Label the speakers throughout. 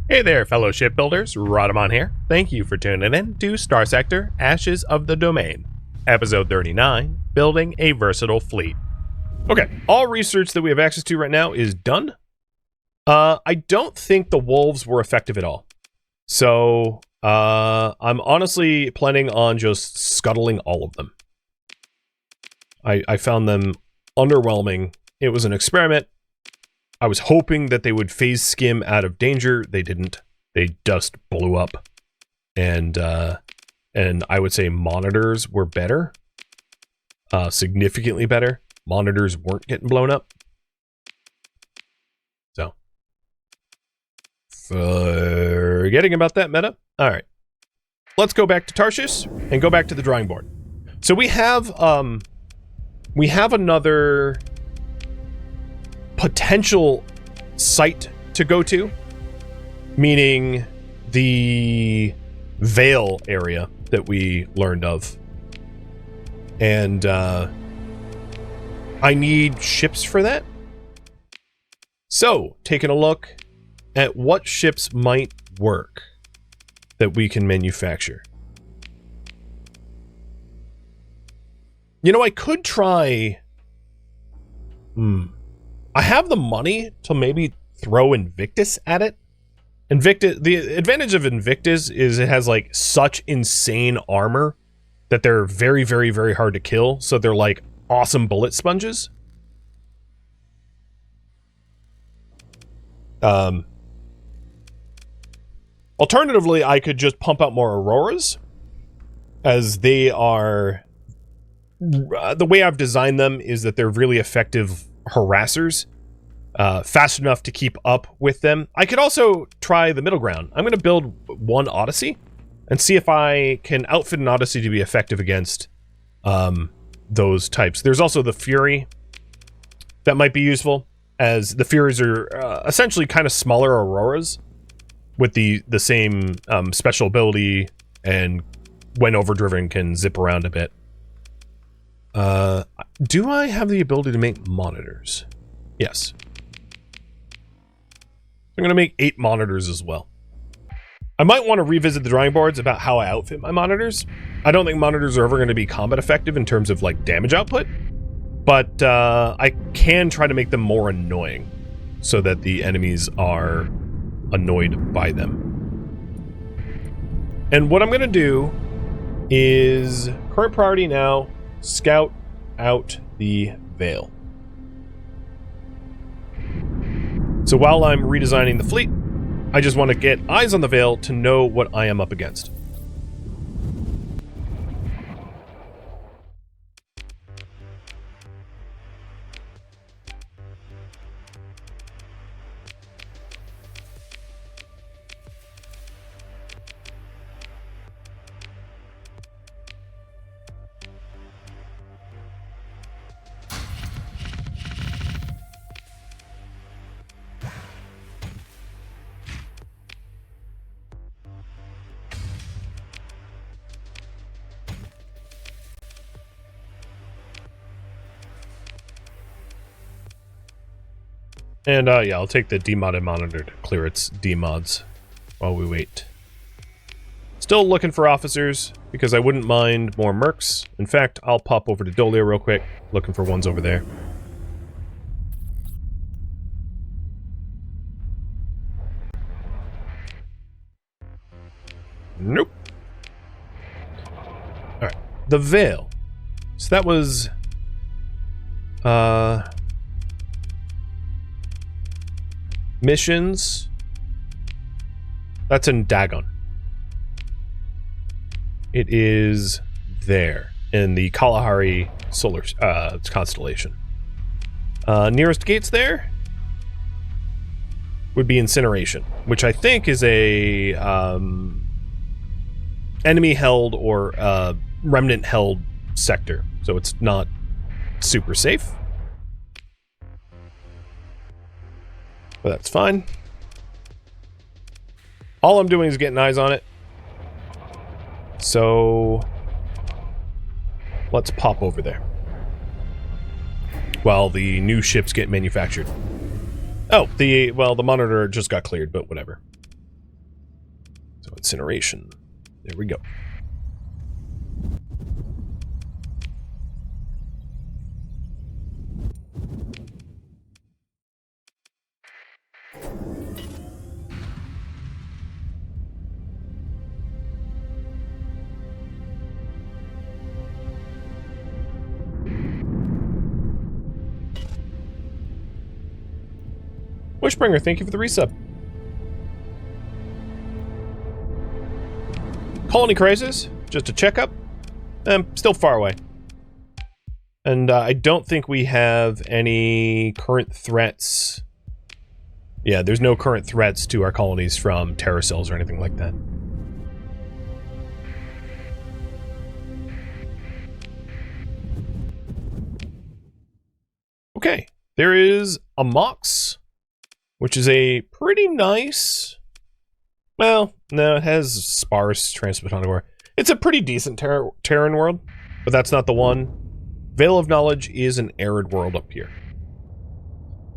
Speaker 1: Hey there, fellow shipbuilders. Rhadamant here. Thank you for tuning in to Starsector, Ashes of the Domain, Episode 39, Building a Versatile Fleet. Okay, all research that we have access to right now is done. I don't think the wolves were effective at all. So, I'm honestly planning on just scuttling all of them. I found them underwhelming. It was an experiment. I was hoping that they would phase skim out of danger. They didn't. They just blew up. And I would say monitors were better. Significantly better. Monitors weren't getting blown up. So. Forgetting about that meta. Alright. Let's go back to Tarshish and go back to the drawing board. So we have another potential site to go to, meaning the Vale area that we learned of. And I need ships for that. So, taking a look at what ships might work that we can manufacture. You know, I could try... I have the money to maybe throw Invictus at it. Invictus, the advantage of Invictus is it has like such insane armor that they're very, very, very hard to kill. So they're like awesome bullet sponges. Alternatively, I could just pump out more Auroras, as they are... the way I've designed them is that they're really effective harassers, fast enough to keep up with them. I could also try the middle ground. I'm going to build one Odyssey and see if I can outfit an Odyssey to be effective against those types. There's also the Fury that might be useful, as the Furies are essentially kind of smaller Auroras with the same special ability, and when overdriven can zip around a bit. Do I have the ability to make monitors? Yes. I'm going to make 8 monitors as well. I might want to revisit the drawing boards about how I outfit my monitors. I don't think monitors are ever going to be combat effective in terms of like damage output, but I can try to make them more annoying so that the enemies are annoyed by them. And what I'm going to do is, current priority now, scout out the Vale. So while I'm redesigning the fleet, I just want to get eyes on the Vale to know what I am up against. And yeah, I'll take the demodded monitor to clear its demods while we wait. Still looking for officers, because I wouldn't mind more mercs. In fact, I'll pop over to Dolia real quick, looking for ones over there. Nope. Alright, the Vale. So that was... missions. That's in Dagon. It is there in the Kalahari solar constellation. Nearest gates there would be Incineration, which I think is a enemy held or remnant held sector, so it's not super safe. But that's fine. All I'm doing is getting eyes on it. So let's pop over there while the new ships get manufactured. Oh, the monitor just got cleared, but whatever. incineration. There we go. Wishbringer, thank you for the resub. Colony crisis, just a checkup. Still far away. And I don't think we have any current threats. Yeah, there's no current threats to our colonies from terror cells or anything like that. Okay, there is a Mox, which is a pretty nice... Well, no, it has sparse transphotonic ore. It's a pretty decent Terran world, but that's not the one. Veil of Knowledge is an arid world up here.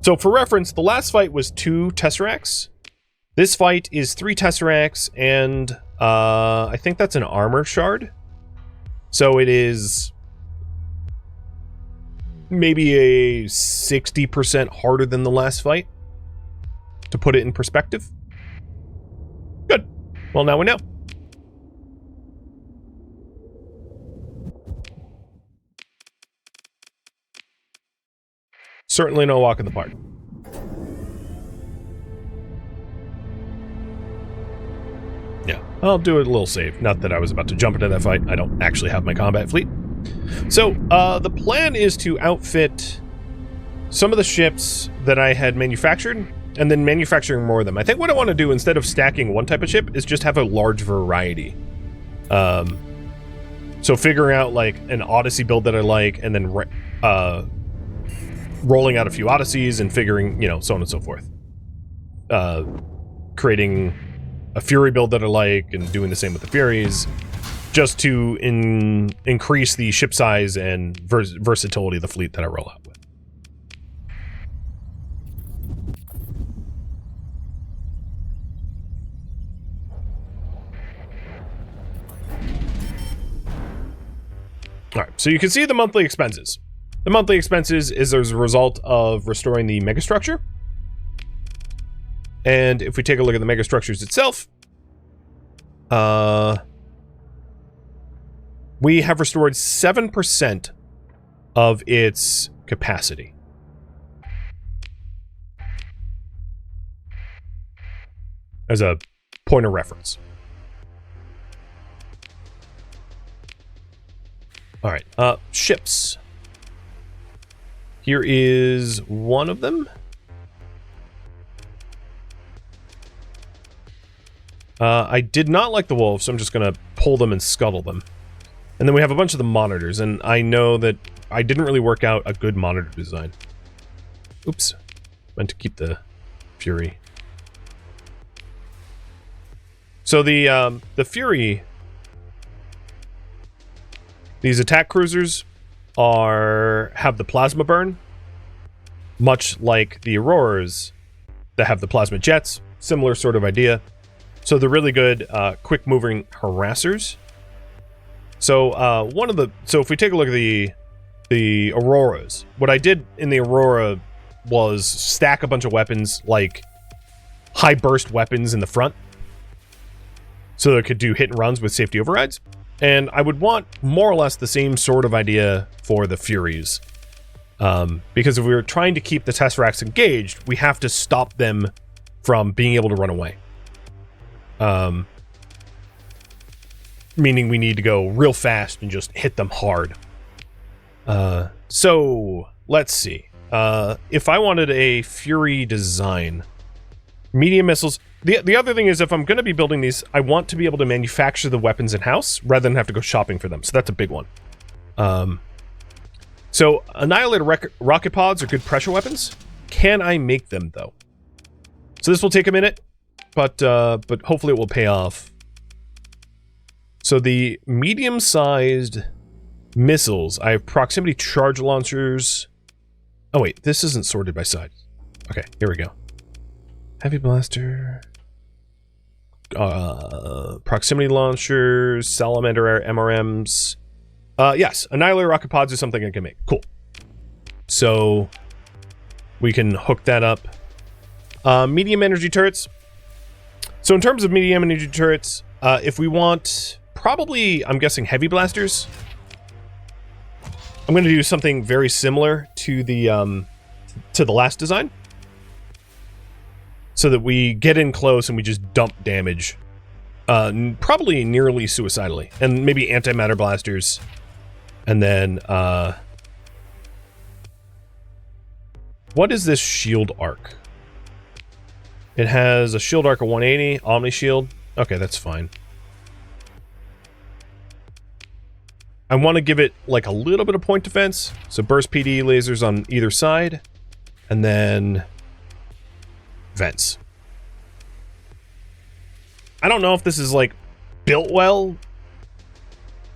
Speaker 1: So for reference, the last fight was 2 Tesseracts. This fight is 3 Tesseracts, and I think that's an armor shard. So it is maybe a 60% harder than the last fight, to put it in perspective. Good. Well, now we know. Certainly no walk in the park. Yeah, I'll do a little save. Not that I was about to jump into that fight. I don't actually have my combat fleet. So, the plan is to outfit some of the ships that I had manufactured, and then manufacturing more of them. I think what I want to do, instead of stacking one type of ship, is just have a large variety. So figuring out, like, an Odyssey build that I like, and then rolling out a few Odysseys, and figuring, you know, so on and so forth. Creating a Fury build that I like, and doing the same with the Furies, just to increase the ship size and versatility of the fleet that I roll out with. Alright, so you can see the monthly expenses. The monthly expenses is as a result of restoring the megastructure. And if we take a look at the megastructures itself, we have restored 7% of its capacity. As a point of reference. Alright, ships. Here is one of them. I did not like the wolves, so I'm just going to pull them and scuttle them. And then we have a bunch of the monitors, and I know that I didn't really work out a good monitor design. Oops. Meant to keep the Fury. So the Fury... These attack cruisers have the plasma burn, much like the Auroras that have the plasma jets. Similar sort of idea. So they're really good, quick-moving harassers. So so if we take a look at the Auroras, what I did in the Aurora was stack a bunch of weapons, like high burst weapons in the front, so that it could do hit and runs with safety overrides. And I would want more or less the same sort of idea for the Furies. Because if we were trying to keep the Tesseracts engaged, we have to stop them from being able to run away. Meaning we need to go real fast and just hit them hard. So, let's see. If I wanted a Fury design, medium missiles... The other thing is, if I'm going to be building these, I want to be able to manufacture the weapons in-house rather than have to go shopping for them. So that's a big one. So Annihilator rocket pods are good pressure weapons. Can I make them, though? So this will take a minute, but hopefully it will pay off. So the medium-sized missiles, I have proximity charge launchers. Oh wait, this isn't sorted by size. Okay, here we go. Heavy blaster. proximity launchers, salamander MRMs. Yes, annihilator rocket pods is something I can make. Cool. So we can hook that up. Medium energy turrets. So in terms of medium energy turrets, if we want, probably, I'm guessing heavy blasters. I'm going to do something very similar to the last design, so that we get in close and we just dump damage, probably nearly suicidally, and maybe antimatter blasters, and then what is this shield arc? It has a shield arc of 180, Omni shield. Okay, that's fine. I want to give it like a little bit of point defense, so burst PD lasers on either side, and then vents. I don't know if this is like built well,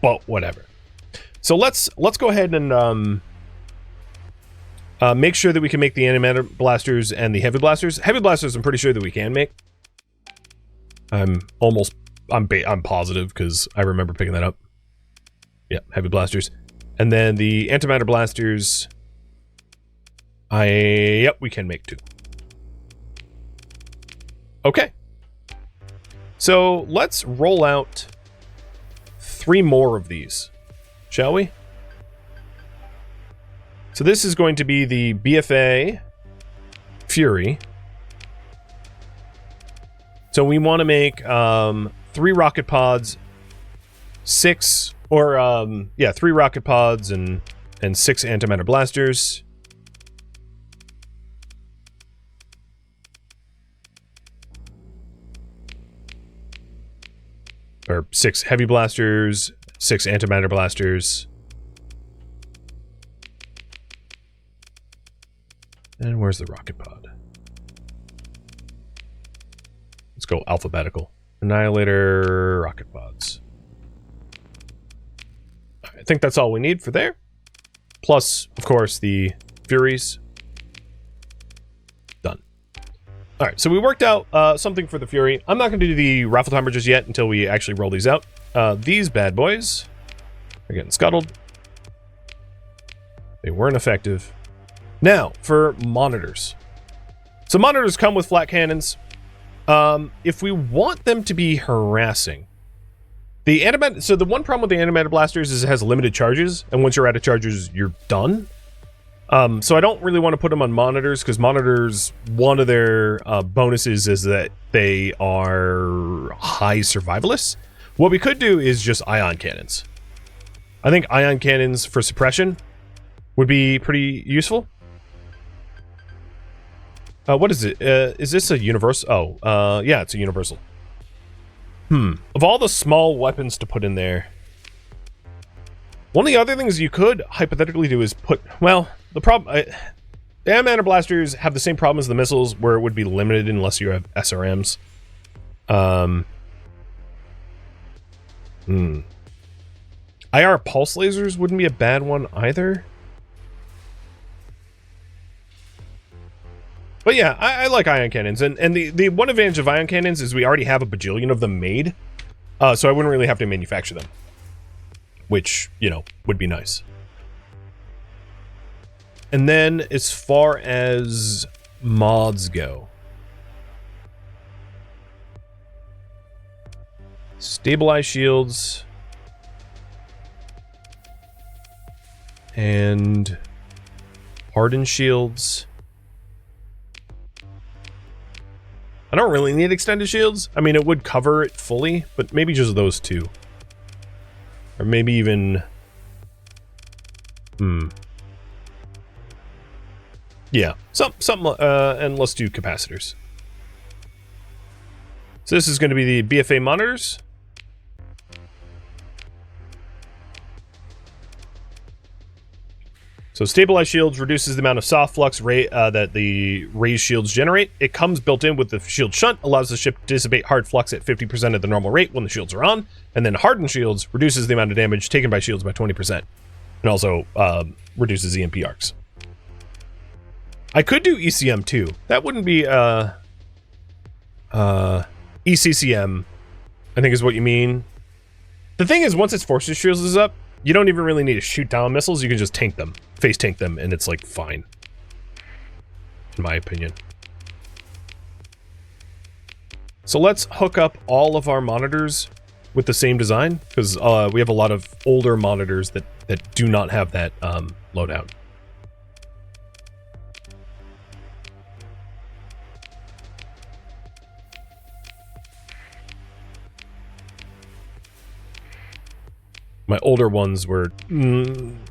Speaker 1: but whatever. So let's go ahead and make sure that we can make the antimatter blasters and the heavy blasters. Heavy blasters, I'm pretty sure that we can make. I'm positive because I remember picking that up. Yeah, heavy blasters. And then the antimatter blasters, yep, we can make too. Okay. So let's roll out 3 more of these, shall we? So this is going to be the BFA Fury. So we want to make 3 rocket pods, 6 or 3 rocket pods and 6 antimatter blasters. Or 6 heavy blasters, 6 antimatter blasters. And where's the rocket pod? Let's go alphabetical. Annihilator, rocket pods. I think that's all we need for there. Plus, of course, the Furies. Done. Alright, so we worked out something for the Fury. I'm not going to do the raffle timer just yet until we actually roll these out. These bad boys are getting scuttled. They weren't effective. Now, for monitors. So monitors come with flat cannons. If we want them to be harassing, so the one problem with the antimatter blasters is it has limited charges, and once you're out of charges, you're done. So I don't really want to put them on monitors, because monitors, one of their bonuses is that they are high survivalists. What we could do is just ion cannons. I think ion cannons for suppression would be pretty useful. What is it? Is this a universal? Oh, yeah, it's a universal. Of all the small weapons to put in there, one of the other things you could hypothetically do is put, well, the problem, the antimatter blasters have the same problem as the missiles, where it would be limited unless you have SRMs. IR pulse lasers wouldn't be a bad one either. But yeah, I like ion cannons, and the one advantage of ion cannons is we already have a bajillion of them made, so I wouldn't really have to manufacture them, which, you know, would be nice. And then as far as mods go, stabilize shields and harden shields. I don't really need extended shields. I mean, it would cover it fully, but maybe just those 2. Or maybe even... Yeah, something, and let's do capacitors. So this is going to be the BFA monitors. So stabilized shields reduces the amount of soft flux that the raised shields generate. It comes built in with the shield shunt, allows the ship to dissipate hard flux at 50% of the normal rate when the shields are on. And then hardened shields reduces the amount of damage taken by shields by 20%. And also reduces EMP arcs. I could do ECM too. That wouldn't be ECCM, I think is what you mean. The thing is, once its forces shields is up, you don't even really need to shoot down missiles. You can just tank them, face tank them, and it's like fine. In my opinion. So let's hook up all of our monitors with the same design, because we have a lot of older monitors that do not have that loadout. My older ones were,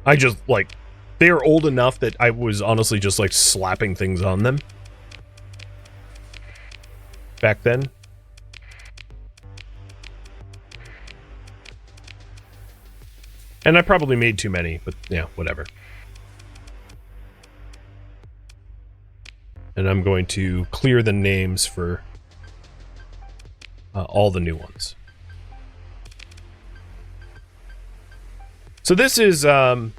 Speaker 1: I just like, they are old enough that I was honestly just like slapping things on them back then. And I probably made too many, but yeah, whatever. And I'm going to clear the names for all the new ones. So this is trying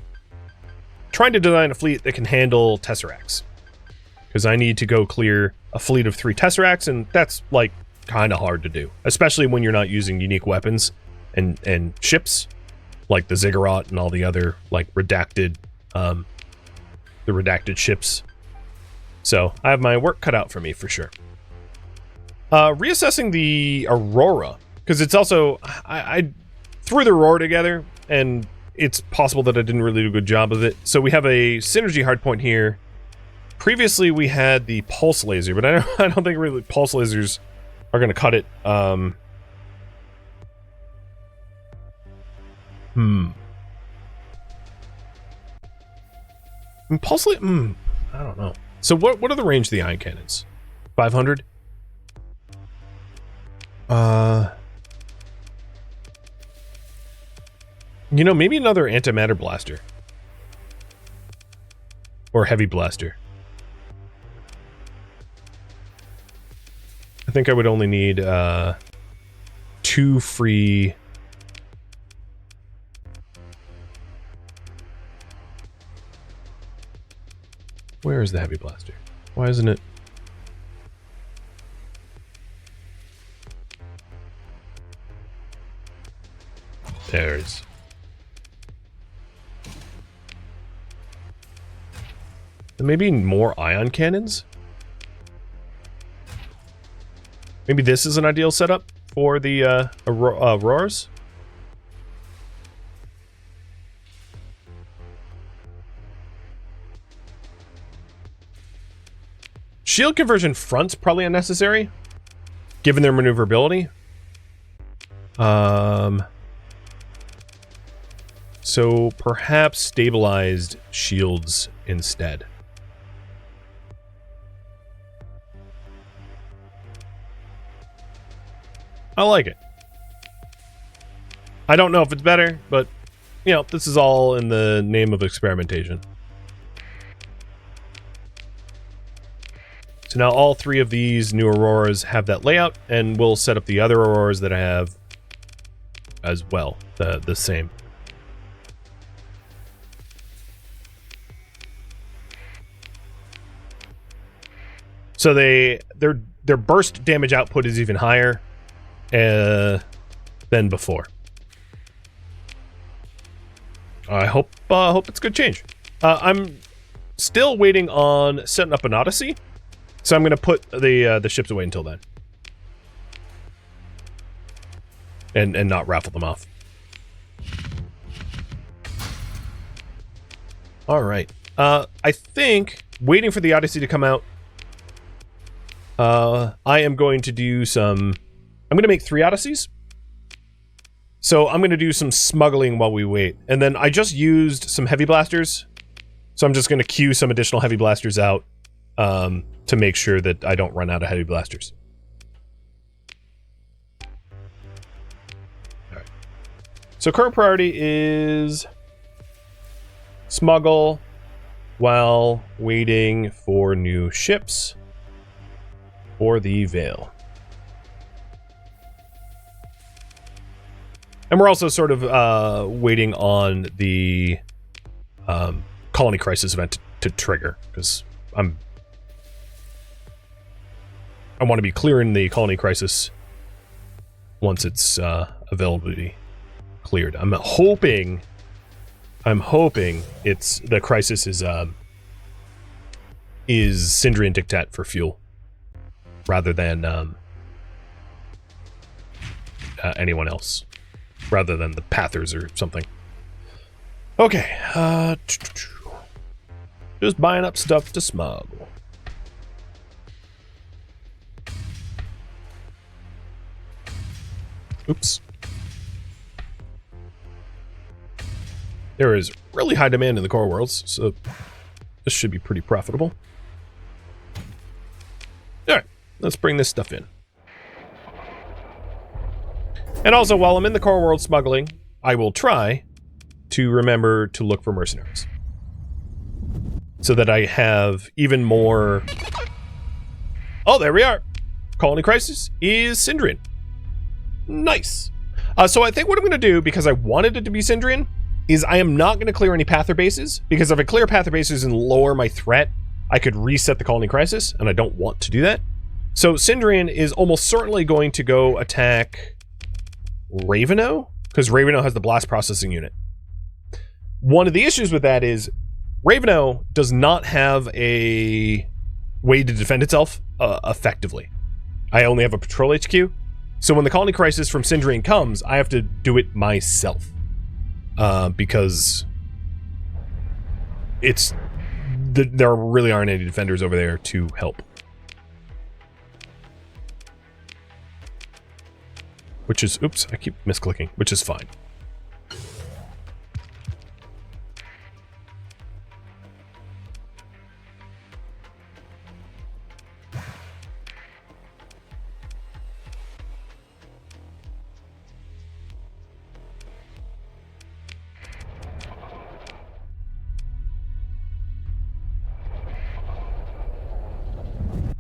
Speaker 1: to design a fleet that can handle Tesseracts. Because I need to go clear a fleet of 3 Tesseracts, and that's like kind of hard to do. Especially when you're not using unique weapons and ships. Like the Ziggurat and all the other like redacted the redacted ships. So I have my work cut out for me for sure. Reassessing the Aurora, because it's also I threw the Aurora together and it's possible that I didn't really do a good job of it. So we have a synergy hardpoint here. Previously we had the pulse laser, but I don't think really pulse lasers are going to cut it. Pulse laser? I don't know. So what are the range of the ion cannons? 500? You know, maybe another antimatter blaster. Or heavy blaster. I think I would only need 2 free... Where is the heavy blaster? Why isn't it? There it is. Maybe more ion cannons? Maybe this is an ideal setup for the Auroras? Shield conversion front's probably unnecessary, given their maneuverability. So perhaps stabilized shields instead. I like it. I don't know if it's better, but, you know, this is all in the name of experimentation. So now all 3 of these new Auroras have that layout, and we'll set up the other Auroras that I have as well, the same. So their burst damage output is even higher than before. I hope it's a good change. I'm still waiting on setting up an Odyssey, so I'm going to put the ships away until then, and not raffle them off. All right. I think waiting for the Odyssey to come out. I am going to do some... I'm going to make 3 Odysseys. So I'm going to do some smuggling while we wait. And then I just used some heavy blasters. So I'm just going to queue some additional heavy blasters out to make sure that I don't run out of heavy blasters. All right. So current priority is smuggle while waiting for new ships for the Veil. And we're also sort of waiting on the colony crisis event to trigger, because I want to be clearing the colony crisis once its availability cleared. I'm hoping it's the crisis is Syndrian Dictat for fuel rather than anyone else, rather than the Pathers or something. Okay, just buying up stuff to smuggle. Oops. There is really high demand in the core worlds, so this should be pretty profitable. Alright, let's bring this stuff in. And also, while I'm in the core world smuggling, I will try to remember to look for mercenaries. So that I have even more... Oh, there we are! Colony Crisis is Syndrian. Nice. So I think what I'm going to do, because I wanted it to be Syndrian, is I am not going to clear any Pather bases, because if I clear Pather bases and lower my threat, I could reset the Colony Crisis, and I don't want to do that. So Syndrian is almost certainly going to go attack Raveno, because Raveno has the blast processing unit. One of the issues with that is Raveno does not have a way to defend itself effectively. I only have a patrol HQ, so when the Colony Crisis from Syndrian comes, I have to do it myself. Because there really aren't any defenders over there to help. Which is, oops, I keep misclicking, which is fine.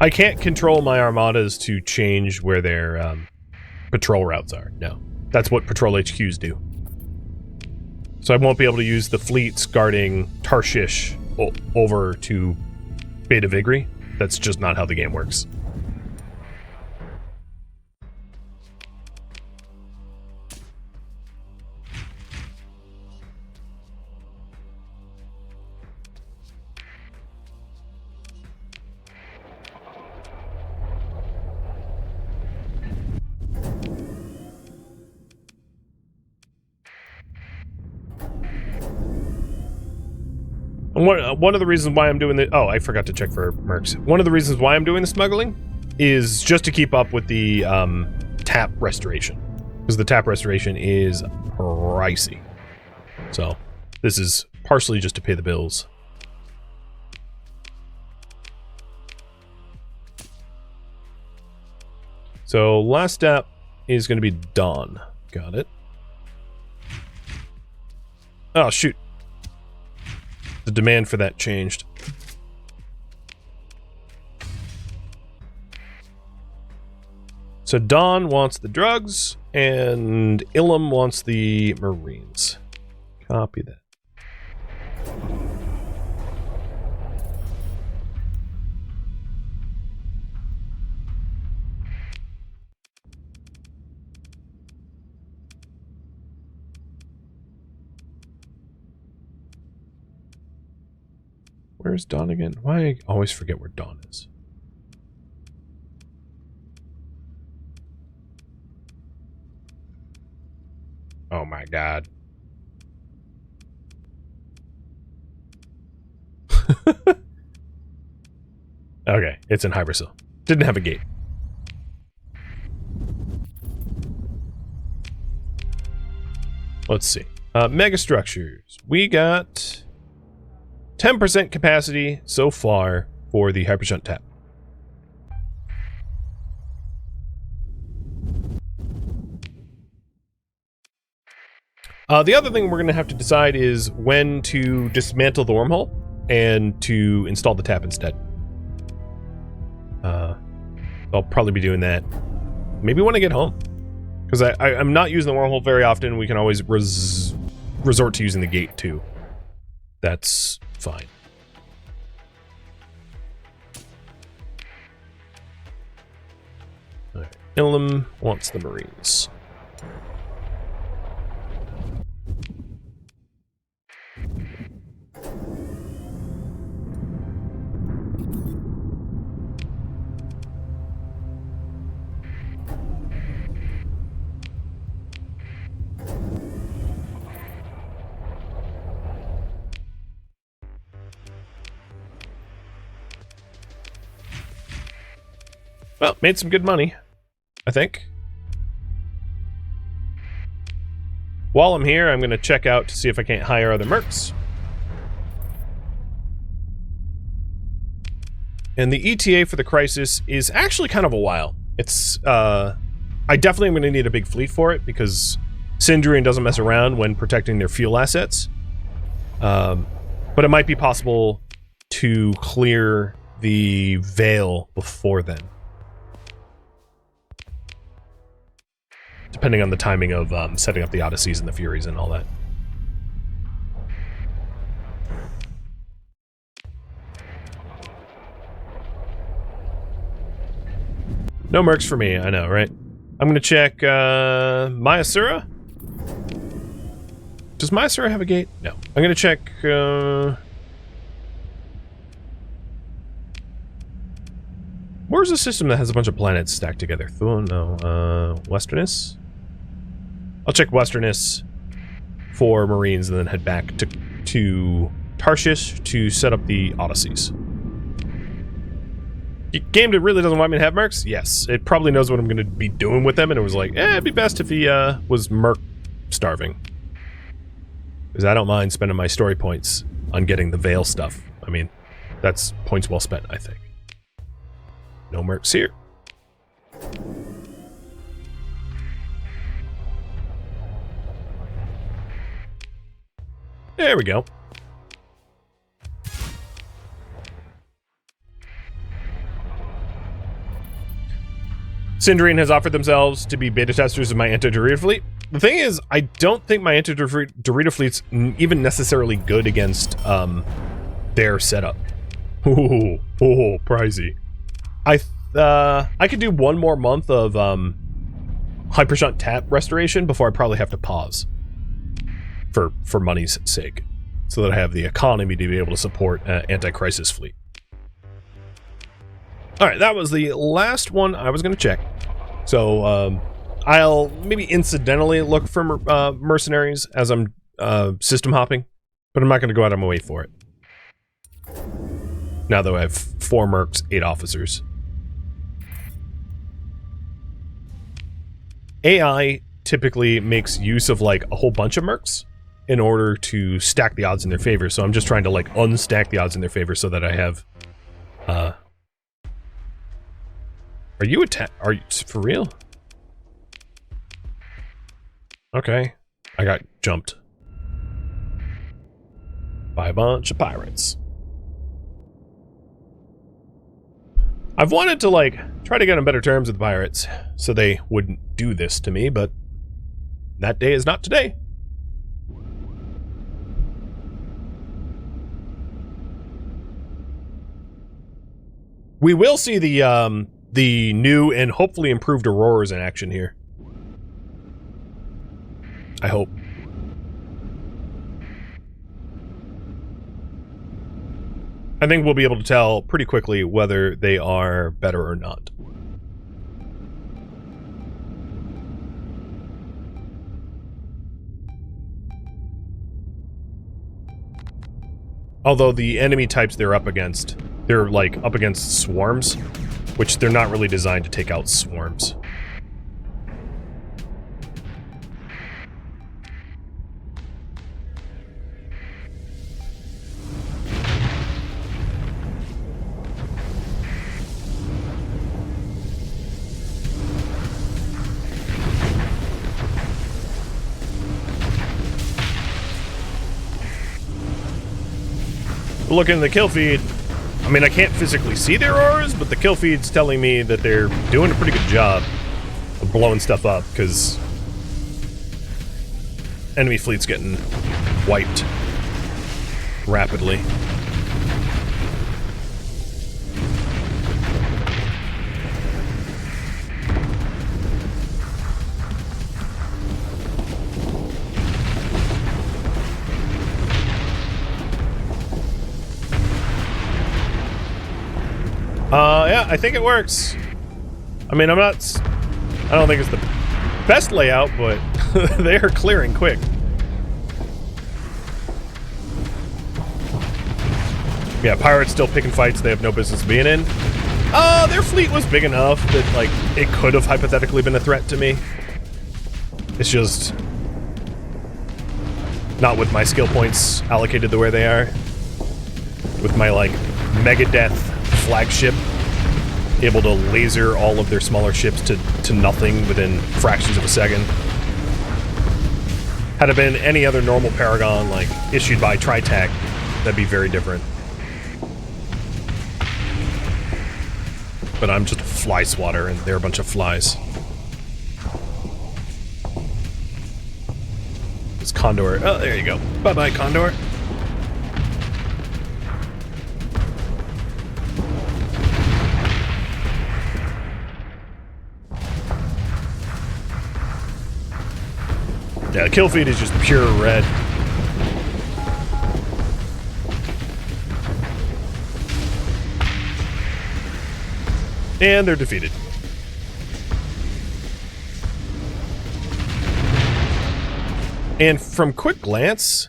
Speaker 1: I can't control my armadas to change where their patrol routes are. No. That's what patrol HQs do. So I won't be able to use the fleets guarding Tarshish over to Beta Vigri. That's just not how the game works. One of the reasons why I'm doing the... Oh, I forgot to check for mercs. One of the reasons why I'm doing the smuggling is just to keep up with the tap restoration. Because the tap restoration is pricey. So, this is partially just to pay the bills. So, last step is going to be Dawn. Got it. Oh, shoot. The demand for that changed. So Dawn wants the drugs, and Ilum wants the Marines. Copy that. Where's Dawn again? Why I always forget where Dawn is. Oh my god. Okay, it's in Hybersil. Didn't have a gate. Let's see. Megastructures. We got 10% capacity so far for the Hypershunt tap. The other thing we're going to have to decide is when to dismantle the wormhole and to install the tap instead. I'll probably be doing that maybe when I get home. Because I'm not using the wormhole very often. We can always resort to using the gate too. That's fine. Alright. Ilum wants the Marines. Well, made some good money, I think. While I'm here, I'm going to check out to see if I can't hire other mercs. And the ETA for the crisis is actually kind of a while. It's, I definitely am going to need a big fleet for it because Sindrian doesn't mess around when protecting their fuel assets. But it might be possible to clear the Veil before then. Depending on the timing of setting up the Odysseys and the Furies and all that. No mercs for me, I know, right? I'm gonna check Myasura. Does Myasura have a gate? No. I'm gonna check where's a system that has a bunch of planets stacked together? Thulin? No. Westernus? I'll check Westernus for Marines and then head back to Tarshish to set up the Odysseys. Game that really doesn't want me to have mercs? Yes. It probably knows what I'm going to be doing with them, and it was like, it'd be best if he was merc starving. Because I don't mind spending my story points on getting the Veil stuff. I mean, that's points well spent, I think. No mercs here. There we go. Sindrian has offered themselves to be beta testers of my anti-Dorito fleet. The thing is, I don't think my anti-Dorito fleet's even necessarily good against their setup. Ooh, pricey. I could do one more month of Hypershunt Tap restoration before I probably have to pause. For money's sake. So that I have the economy to be able to support anti-crisis fleet. Alright, that was the last one I was going to check. So, I'll maybe incidentally look for mercenaries as I'm system hopping, but I'm not going to go out of my way for it. Now that I have 4 mercs, 8 officers. AI typically makes use of, like, a whole bunch of mercs in order to stack the odds in their favor, so I'm just trying to, like, unstack the odds in their favor so that I have, Are you for real? Okay. I got jumped by a bunch of pirates. I've wanted to, like, try to get on better terms with the pirates so they wouldn't do this to me, but that day is not today. We will see the new and hopefully improved Auroras in action here. I hope. I think we'll be able to tell pretty quickly whether they are better or not. Although the enemy types they're up against, they're like up against swarms, which they're not really designed to take out swarms. Looking at the kill feed, I mean, I can't physically see their auras, but the kill feed's telling me that they're doing a pretty good job of blowing stuff up, because enemy fleet's getting wiped rapidly. Yeah, I think it works. I mean, I don't think it's the best layout, but they are clearing quick. Yeah, pirates still picking fights they have no business being in. Their fleet was big enough that, like, it could have hypothetically been a threat to me. It's just not with my skill points allocated the way they are. With my, like, Megadeth flagship able to laser all of their smaller ships to nothing within fractions of a second. Had it been any other normal Paragon, like, issued by Tritac, that'd be very different. But I'm just a fly swatter, and they're a bunch of flies. It's Condor. Oh, there you go. Bye-bye, Condor. Yeah, the kill feed is just pure red. And they're defeated. And from quick glance,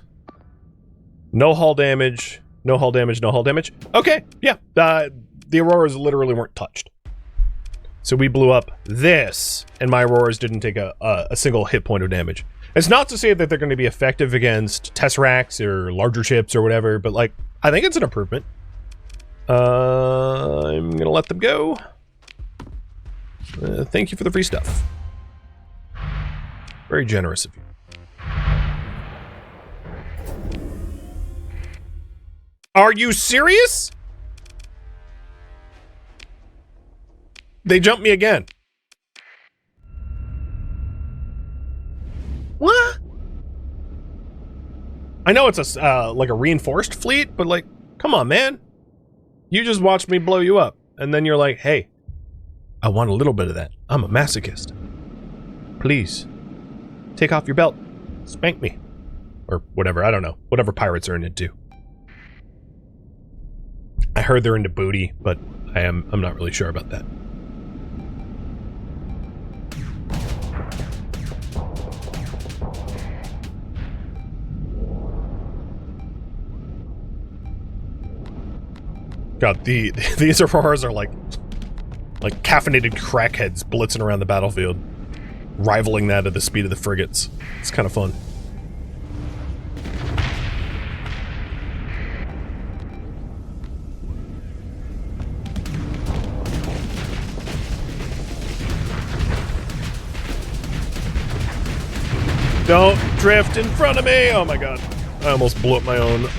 Speaker 1: no hull damage, no hull damage, no hull damage. Okay, yeah, the Auroras literally weren't touched. So we blew up this, and my Auroras didn't take a single hit point of damage. It's not to say that they're going to be effective against Tesseracts or larger ships or whatever, but, like, I think it's an improvement. I'm going to let them go. Thank you for the free stuff. Very generous of you. Are you serious? They jumped me again. What? I know it's a like a reinforced fleet, but, like, come on, man. You just watched me blow you up, and then you're like, hey, I want a little bit of that. I'm a masochist. Please, take off your belt. Spank me. Or whatever, I don't know. Whatever pirates are into. I heard they're into booty, but I'm not really sure about that. God, these Auroras are like caffeinated crackheads blitzing around the battlefield, rivaling that at the speed of the frigates. It's kind of fun. Don't drift in front of me! Oh my god. I almost blew up my own.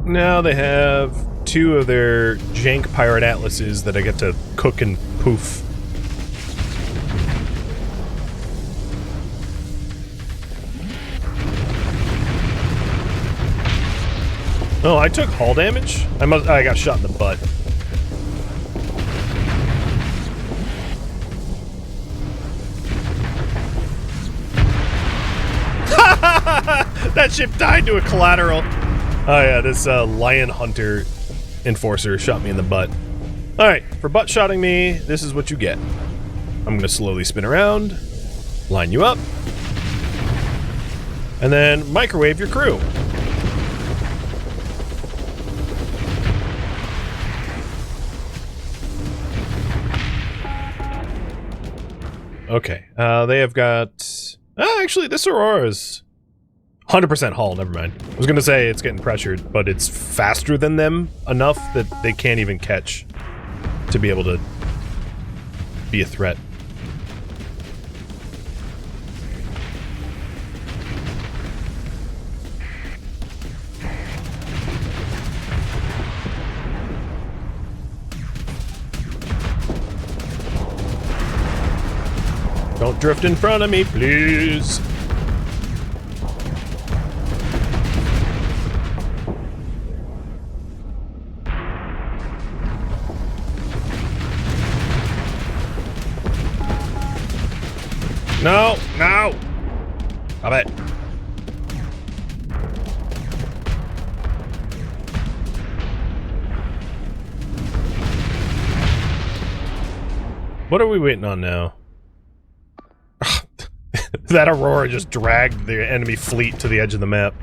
Speaker 1: Now they have 2 of their jank pirate atlases that I get to cook and poof. Oh, I took hull damage? I got shot in the butt. That ship died to a collateral. Oh yeah, this Lion Hunter Enforcer shot me in the butt. Alright, for butt shotting me, this is what you get. I'm gonna slowly spin around, line you up, and then microwave your crew. Okay, they have got... actually, this Aurora's 100% hull, never mind. I was gonna say it's getting pressured, but it's faster than them enough that they can't even catch to be able to be a threat. Don't drift in front of me, please. No, no! Stop it. What are we waiting on now? That Aurora just dragged the enemy fleet to the edge of the map.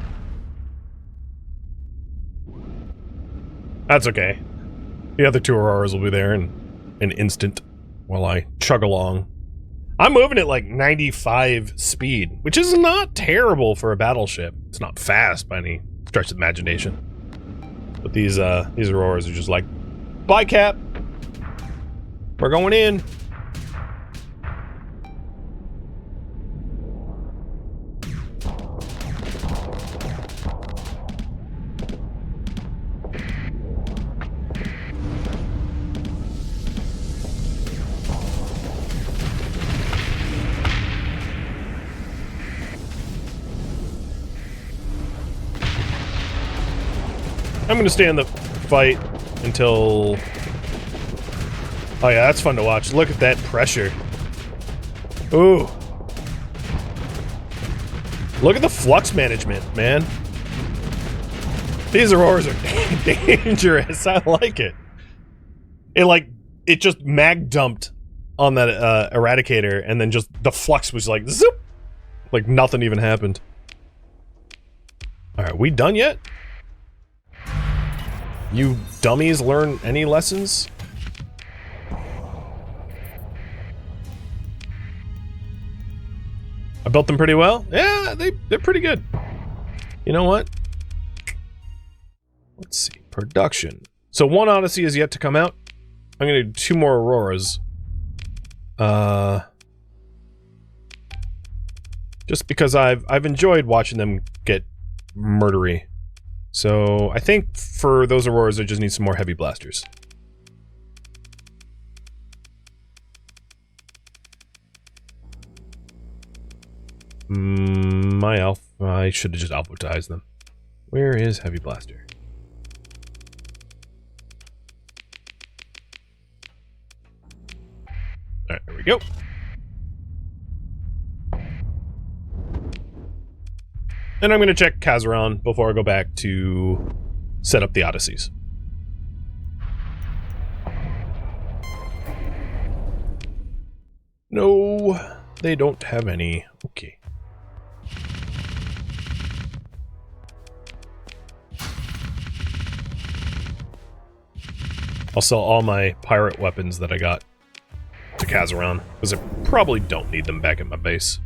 Speaker 1: That's okay. The other two Auroras will be there in an instant while I chug along. I'm moving at like 95 speed, which is not terrible for a battleship. It's not fast by any stretch of the imagination. But these Auroras are just like, bye, Cap. We're going in. I'm gonna stay in the fight until... Oh yeah, that's fun to watch. Look at that pressure. Ooh. Look at the flux management, man. These Auroras are dangerous. I like it. It just mag dumped on that Eradicator, and then just the flux was like, zoop! Like nothing even happened. Alright, we done yet? You dummies learn any lessons? I built them pretty well? Yeah, they're pretty good. You know what? Let's see. Production. So one Odyssey is yet to come out. I'm gonna do 2 more Auroras. Just because I've enjoyed watching them get murdery. So I think for those Auroras, I just need some more heavy blasters. My alpha, I should have just alphabetized them. Where is heavy blaster? Alright, there we go. And I'm going to check Kazaron before I go back to set up the Odysseys. No, they don't have any. Okay. I'll sell all my pirate weapons that I got to Kazaron, because I probably don't need them back at my base.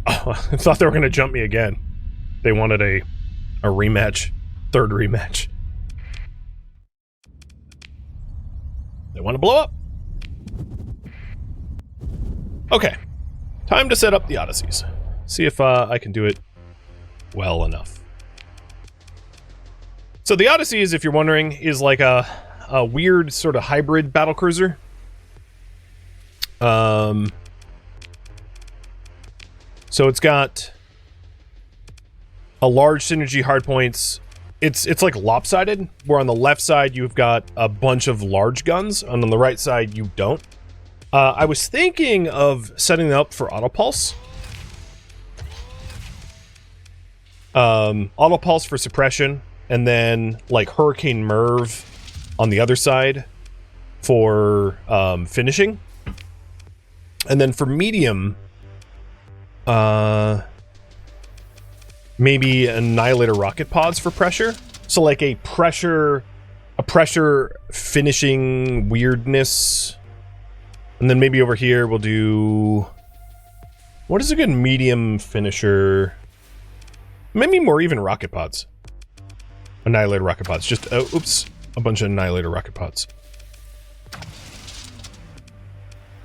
Speaker 1: I thought they were going to jump me again. They wanted a rematch. 3rd rematch. They want to blow up. Okay. Time to set up the Odysseys. See if I can do it well enough. So the Odysseys, if you're wondering, is like a weird sort of hybrid battlecruiser. So it's got a large synergy hardpoints. It's like lopsided, where on the left side you've got a bunch of large guns, and on the right side you don't. I was thinking of setting them up for autopulse. Autopulse for suppression, and then like Hurricane Merv on the other side for finishing. And then for medium, maybe Annihilator rocket pods for pressure. So like a pressure finishing weirdness. And then maybe over here we'll do... What is a good medium finisher? Maybe more even rocket pods. Annihilator rocket pods. Just, oops. A bunch of Annihilator rocket pods.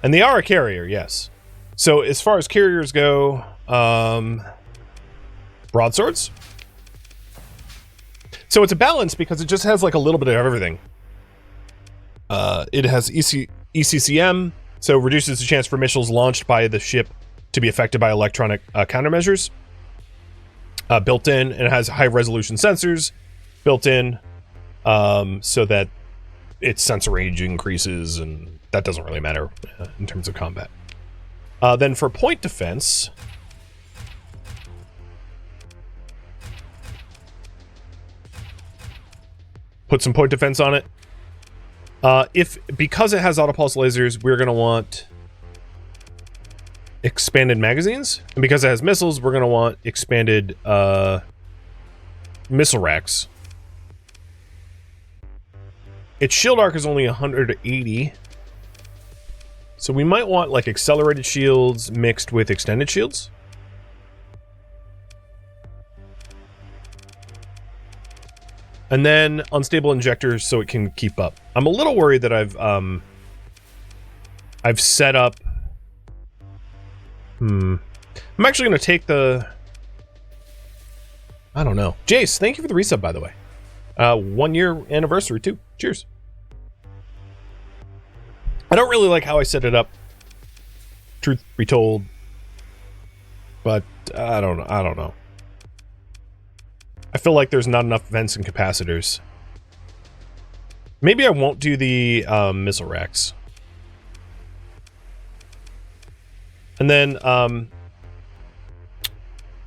Speaker 1: And they are a carrier, yes. So as far as carriers go, broadswords. So it's a balance because it just has like a little bit of everything. It has ECCM, so reduces the chance for missiles launched by the ship to be affected by electronic countermeasures. Built in, and it has high resolution sensors built in, so that its sensor range increases, and that doesn't really matter in terms of combat. Then for point defense, put some point defense on it. Because it has autopulse lasers, we're going to want expanded magazines, and because it has missiles, we're going to want expanded missile racks. Its shield arc is only 180, so we might want like accelerated shields mixed with extended shields. And then unstable injectors so it can keep up. I'm a little worried that I've set up. I'm actually going to take the. I don't know. Jace, thank you for the resub, by the way. 1 year anniversary too. Cheers. I don't really like how I set it up. Truth be told, but I don't know. I feel like there's not enough vents and capacitors. Maybe I won't do the missile racks. And then,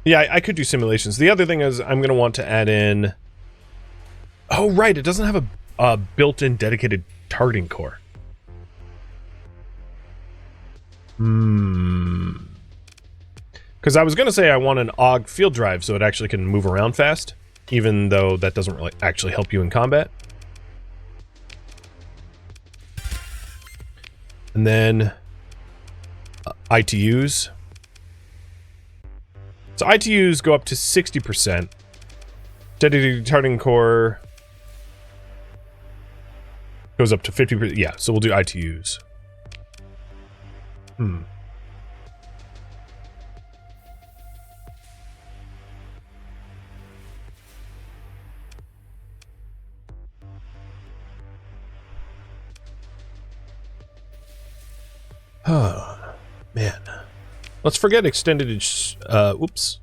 Speaker 1: yeah, I could do simulations. The other thing is I'm going to want to add in... Oh, right, it doesn't have a built-in dedicated targeting core. Because I was going to say I want an AUG field drive so it actually can move around fast, even though that doesn't really actually help you in combat. And then ITUs. So ITUs go up to 60%. Dedicated targeting core goes up to 50%. Yeah, so we'll do ITUs. Oh, man. Let's forget extended shields,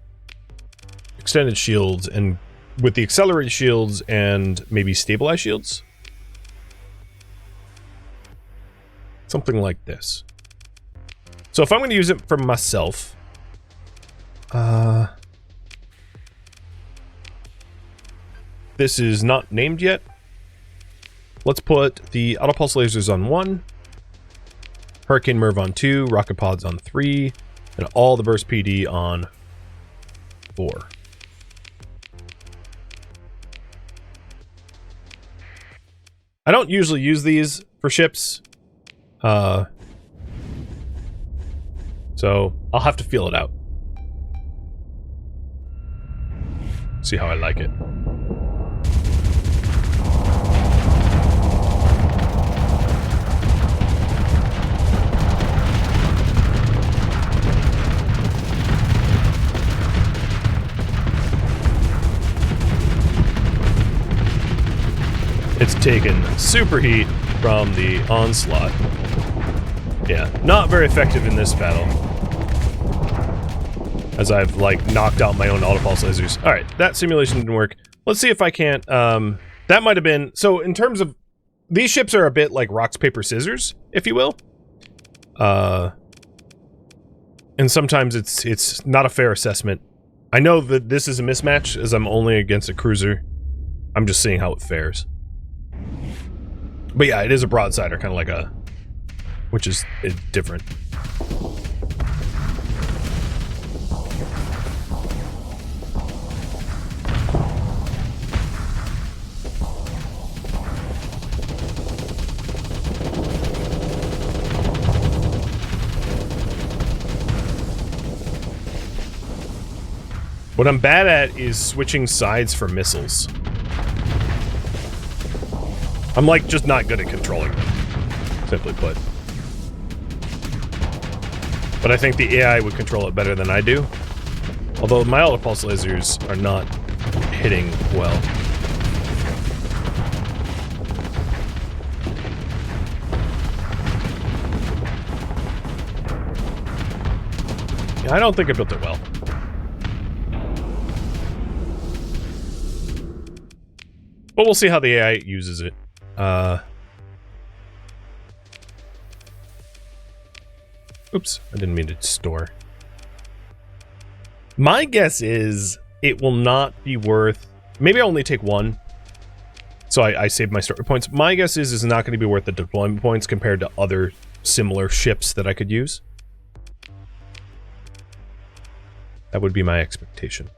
Speaker 1: and with the accelerated shields and maybe stabilized shields. Something like this. So if I'm going to use it for myself, this is not named yet. Let's put the autopulse lasers on 1, Hurricane Merv on 2, rocket pods on 3, and all the burst PD on 4. I don't usually use these for ships, so I'll have to feel it out. See how I like it. It's taken superheat from the onslaught. Yeah, not very effective in this battle, as I've like knocked out my own autopulse lasers. All right, that simulation didn't work. Let's see if I can't. That might have been so. In terms of these ships, are a bit like rocks, paper, scissors, if you will. And sometimes it's not a fair assessment. I know that this is a mismatch, as I'm only against a cruiser. I'm just seeing how it fares. But yeah, it is a broadsider, kind of like a... which is different. What I'm bad at is switching sides for missiles. I'm like just not good at controlling them, simply put. But I think the AI would control it better than I do. Although my autopulse lasers are not hitting well. Yeah, I don't think I built it well. But we'll see how the AI uses it. Oops, I didn't mean to store. My guess is it will not be worth... Maybe I'll only take one. So I saved my story points. My guess is it's not going to be worth the deployment points compared to other similar ships that I could use. That would be my expectation.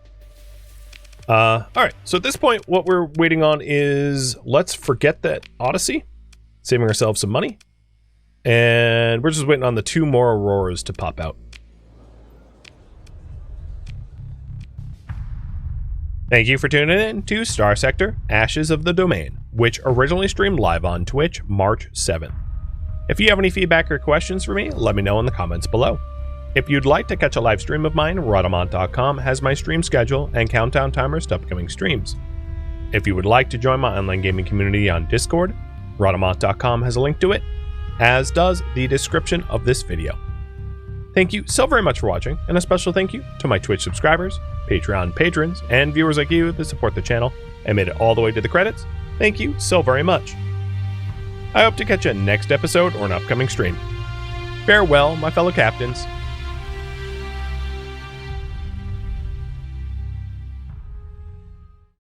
Speaker 1: Alright, so at this point, what we're waiting on is... Let's forget that Odyssey. Saving ourselves some money. And we're just waiting on the 2 more Auroras to pop out. Thank you for tuning in to Starsector, Ashes of the Domain, which originally streamed live on Twitch March 7th. If you have any feedback or questions for me, let me know in the comments below. If you'd like to catch a live stream of mine, Rhadamant.com has my stream schedule and countdown timers to upcoming streams. If you would like to join my online gaming community on Discord, Rhadamant.com has a link to it, as does the description of this video. Thank you so very much for watching, and a special thank you to my Twitch subscribers, Patreon patrons, and viewers like you that support the channel and made it all the way to the credits. Thank you so very much. I hope to catch you next episode or an upcoming stream. Farewell, my fellow captains.